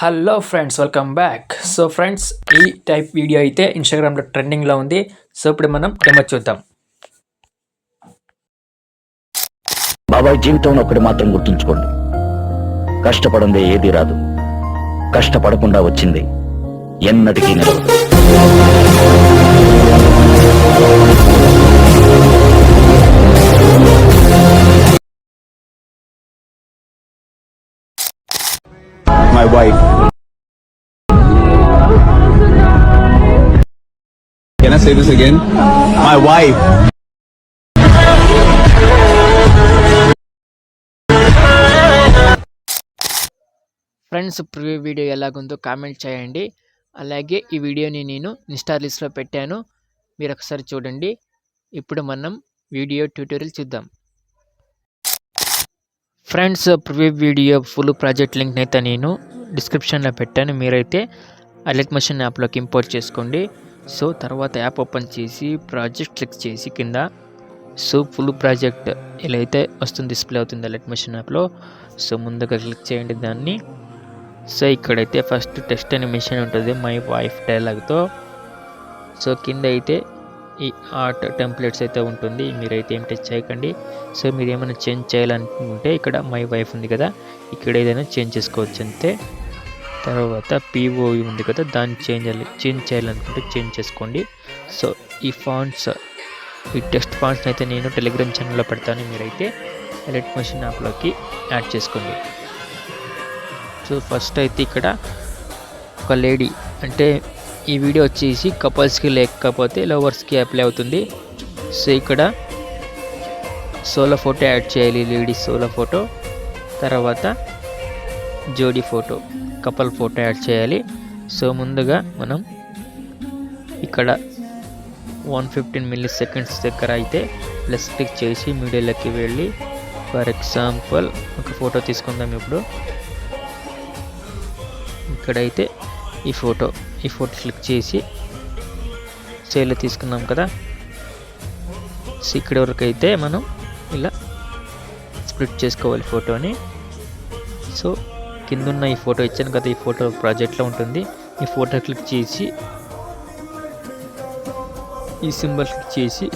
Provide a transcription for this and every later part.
Hello friends, welcome back. So friends, ఈ type video అయితే ఇన్స్టాగ్రామ్లో ట్రెండింగ్లో ఉంది. సో ఇప్పుడు మనం డెమో చూద్దాం. బాబాయ్, జీవితంలో ఒకటి మాత్రం గుర్తుంచుకోండి, కష్టపడందే ఏది రాదు, కష్టపడకుండా వచ్చింది ఎన్నటికీ నిలవదు. My wife. Can I say this again? My wife. Friends, preview video ఎలాగుందో కామెంట్ చేయండి. అలాగే ఈ వీడియోని నేను ఇన్స్టా లిస్ట్లో పెట్టాను, మీరు ఒకసారి చూడండి. ఇప్పుడు మనం వీడియో ట్యూటోరియల్ చూద్దాం. Friends, preview video full project లింక్ని అయితే నేను డిస్క్రిప్షన్లో పెట్టాను. మీరైతే అలర్ట్ మోషన్ యాప్లోకి ఇంపోర్ట్ చేసుకోండి. సో తర్వాత యాప్ ఓపెన్ చేసి ప్రాజెక్ట్ క్లిక్ చేసి కింద సో ఫుల్ ప్రాజెక్ట్ ఇలా అయితే వస్తుంది, డిస్ప్లే అవుతుంది అలర్ట్ మోషన్ యాప్లో. సో ముందుగా క్లిక్ చేయండి దాన్ని. సో ఇక్కడైతే ఫస్ట్ టెక్స్ట్ అనిమేషన్ ఉంటుంది మై వైఫ్ డైలాగ్తో. సో కింద అయితే ఈ ఆర్ట్ టెంప్లెట్స్ అయితే ఉంటుంది, మీరైతే ఏం టచ్ చేయకండి. సో మీరు ఏమైనా చేంజ్ చేయాలనుకుంటే ఇక్కడ మై వైఫ్ ఉంది కదా, ఇక్కడ ఏదైనా చేంజ్ చేసుకోవచ్చు అంతే. తర్వాత పిఓఈ ఉంది కదా, దాన్ని చేంజ్ చేయాలనుకుంటే చేంజ్ చేసుకోండి. సో ఈ ఫాంట్స్, ఈ టెక్స్ట్ ఫాంట్స్ని అయితే నేను టెలిగ్రామ్ ఛానల్లో పెడతాను, మీరైతే అలర్ట్ మోషన్ యాప్లోకి యాడ్ చేసుకోండి. సో ఫస్ట్ అయితే ఇక్కడ ఒక లేడీ, అంటే ఈ వీడియో వచ్చేసి కపుల్స్కి లేకపోతే లవర్స్కి అప్లై అవుతుంది. సో ఇక్కడ సోలో ఫోటో యాడ్ చేయాలి, లేడీస్ సోలో ఫోటో. తర్వాత జోడీ ఫోటో, కపుల్ ఫోటో యాడ్ చేయాలి. సో ముందుగా మనం ఇక్కడ 115 milliseconds దగ్గర అయితే ప్లస్ క్లిక్ చేసి మీడియాలోకి వెళ్ళి ఫర్ ఎగ్జాంపుల్ ఒక ఫోటో తీసుకుందాం. ఇప్పుడు ఇక్కడైతే ఈ ఫోటో క్లిక్ చేసి సేల్లో తీసుకున్నాం కదా. సో ఇక్కడ వరకు అయితే మనం ఇలా స్ప్లిట్ చేసుకోవాలి ఫోటోని. సో కిందున్న ఈ ఫోటో ఇచ్చాను కదా, ఈ ఫోటో ప్రాజెక్ట్లో ఉంటుంది. ఈ ఫోటో క్లిక్ చేసి ఈ సింబల్ క్లిక్ చేసి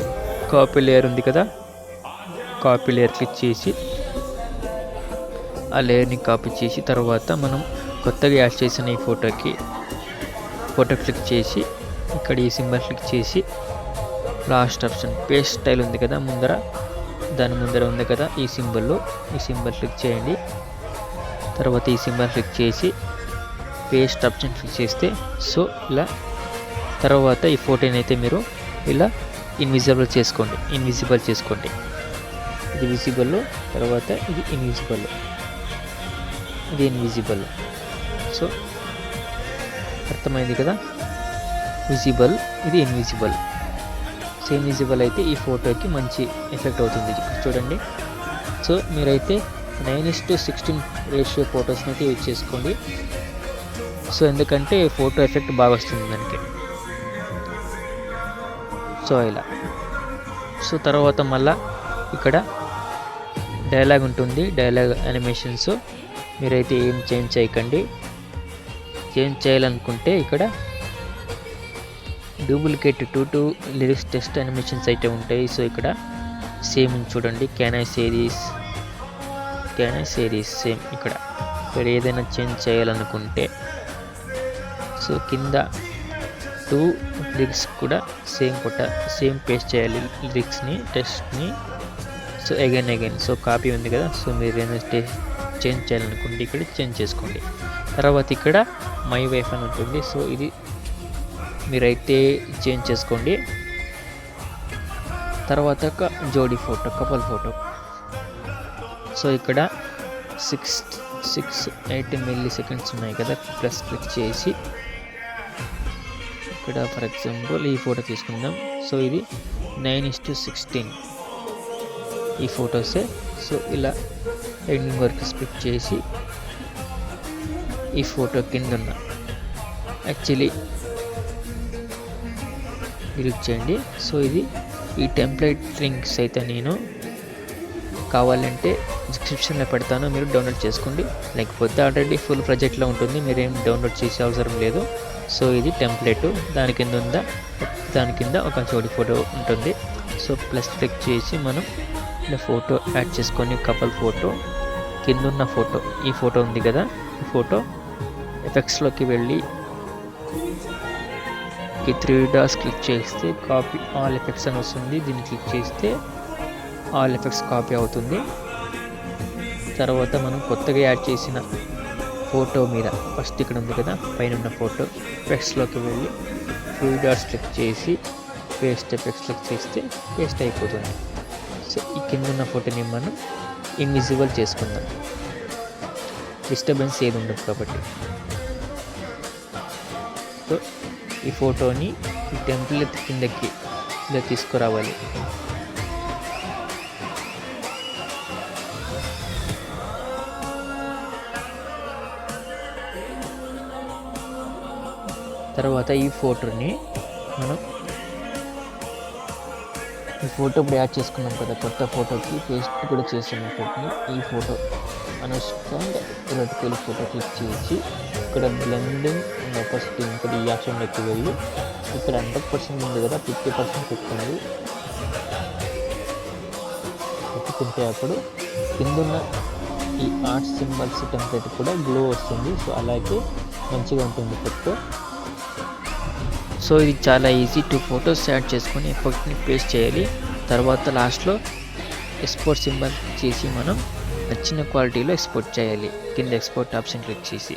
కాపీ లేయర్ ఉంది కదా, కాపీ లేయర్ క్లిక్ చేసి ఆ లేయర్ని కాపీ చేసి తర్వాత మనం కొత్తగా యాడ్ చేసిన ఈ ఫోటో క్లిక్ చేసి ఇక్కడ ఈ సింబల్ క్లిక్ చేసి లాస్ట్ ఆప్షన్ పేస్ట్ స్టైల్ ఉంది కదా దాని ముందర ఉంది కదా, ఈ సింబల్ క్లిక్ చేయండి. తర్వాత ఈ సింబల్ క్లిక్ చేసి పేస్ట్ ఆప్షన్ క్లిక్ చేస్తే సో ఇలా తర్వాత ఈ ఫోటోని అయితే మీరు ఇలా ఇన్విజిబుల్ చేసుకోండి. ఇది విజిబుల్, తర్వాత ఇది ఇన్విజిబుల్. సో అర్థమైంది కదా, విజిబుల్, ఇది ఇన్విజిబుల్. సో ఇన్విజిబుల్ అయితే ఈ ఫోటోకి మంచి ఎఫెక్ట్ అవుతుంది, చూడండి. సో మీరైతే 9:16 రేషియో ఫొటోస్ని అయితే యూజ్ చేసుకోండి. సో ఎందుకంటే ఫోటో ఎఫెక్ట్ బాగా వస్తుంది దానికి. సో ఇలా సో తర్వాత మళ్ళీ ఇక్కడ డైలాగ్ ఉంటుంది, డైలాగ్ యానిమేషన్స్. మీరైతే ఏం చేంజ్ చేయకండి. చేంజ్ చేయాలనుకుంటే ఇక్కడ డూప్లికేట్ 2 లిరిక్స్ టెక్స్ట్ యానిమేషన్స్ అయితే ఉంటాయి. సో ఇక్కడ సేమ్ చూడండి, కెన్ ఐ సిరీస్ సేమ్. ఇక్కడ ఏదైనా చేంజ్ చేయాలనుకుంటే సో కింద 2 లిరిక్స్ కూడా సేమ్ పేస్ట్ చేయాలి, లిరిక్స్ని టెక్స్ట్ని. సో అగైన్ సో కాపీ ఉంది కదా, సో మీరు ఏదైనా చేంజ్ చేయాలనుకుంటే ఇక్కడ చేంజ్ చేసుకోండి. తర్వాత ఇక్కడ మై వైఫ్ అని ఉంటుంది, సో ఇది మీరైతే చేంజ్ చేసుకోండి. తర్వాత ఒక జోడీ ఫోటో, కపుల్ ఫోటో. సో ఇక్కడ 8 milliseconds ఉన్నాయి కదా, ప్లస్ క్లిక్ చేసి ఇక్కడ ఫర్ ఎగ్జాంపుల్ ఈ ఫోటో తీసుకుందాం. సో ఇది 9:16 ఈ ఫొటోసే. సో ఇలా ఎండింగ్ వరకు స్ప్లిట్ చేసి ఈ ఫోటో కింద ఉన్న యాక్చువల్లీ డిలీట్ చేయండి. సో ఇది ఈ టెంప్లెట్ లింక్స్ అయితే నేను కావాలంటే డిస్క్రిప్షన్లో పెడతాను, మీరు డౌన్లోడ్ చేసుకోండి. లేకపోతే ఆల్రెడీ ఫుల్ ప్రాజెక్ట్లో ఉంటుంది, మీరేం డౌన్లోడ్ చేసే అవసరం లేదు. సో ఇది టెంప్లెట్, దాని కింద ఒక జోడి ఫోటో ఉంటుంది. సో ప్లస్ క్లిక్ చేసి మనం ఇలా ఫోటో యాడ్ చేసుకొని కపుల్ ఫోటో కింద ఉన్న ఫోటో, ఈ ఫోటో ఉంది కదా, ఈ ఫోటో ఎఫెక్ట్స్లోకి వెళ్ళి ఈ 3 డాట్స్ క్లిక్ చేస్తే కాపీ ఆల్ ఎఫెక్ట్స్ అని వస్తుంది. దీన్ని క్లిక్ చేస్తే ఆల్ ఎఫెక్ట్స్ కాపీ అవుతుంది. తర్వాత మనం కొత్తగా యాడ్ చేసిన ఫోటో మీద ఫస్ట్ ఇక్కడ ఉంది కదా పైన ఉన్న ఫోటో, ఎఫెక్ట్స్లోకి వెళ్ళి 3 డాట్స్ క్లిక్ చేసి పేస్ట్ ఎఫెక్ట్స్ క్లిక్ చేస్తే పేస్ట్ అయిపోతుంది. సో ఈ కింద ఉన్న ఫోటోని మనం ఇన్విజిబుల్ చేసుకుందాం, డిస్టర్బెన్స్ ఏది ఉండదు కాబట్టి. సో ఈ ఫోటోని ఈ టెంప్లెట్ కిందకి ఇలా తీసుకురావాలి. తర్వాత ఈ ఫోటోని మనం ఈ ఫోటో ఇప్పుడు యాడ్ చేసుకున్నాం కదా, కొత్త ఫోటోకి పేస్ట్ కూడా చేస్తున్న ఫోటోని ఈ photo Anushka Virat photo click చేసి ఇక్కడ బ్లెండింగ్ అండ్ ఆపోజిట్ ఇక్కడ ఈ ఆప్షన్లోకి వెళ్ళి ఇక్కడ 100% ఉంది కదా 50% పెట్టుకోండి. పెట్టుకుంటే అప్పుడు కిందున్న ఈ ఆర్ట్ సింబల్స్ టెంప్లెట్ కూడా గ్లో వస్తుంది. సో అలాగే మంచిగా ఉంటుంది ఫోటో. సో ఇది చాలా ఈజీ. 2 ఫొటోస్ యాడ్ చేసుకొని ఎఫెక్ట్ని పేస్ట్ చేయాలి. తర్వాత లాస్ట్లో ఎక్స్పోర్ట్ సింబల్ చేసి మనం నచ్చిన క్వాలిటీలో ఎక్స్పోర్ట్ చేయాలి. కింద ఎక్స్పోర్ట్ ఆప్షన్ క్లిక్ చేసి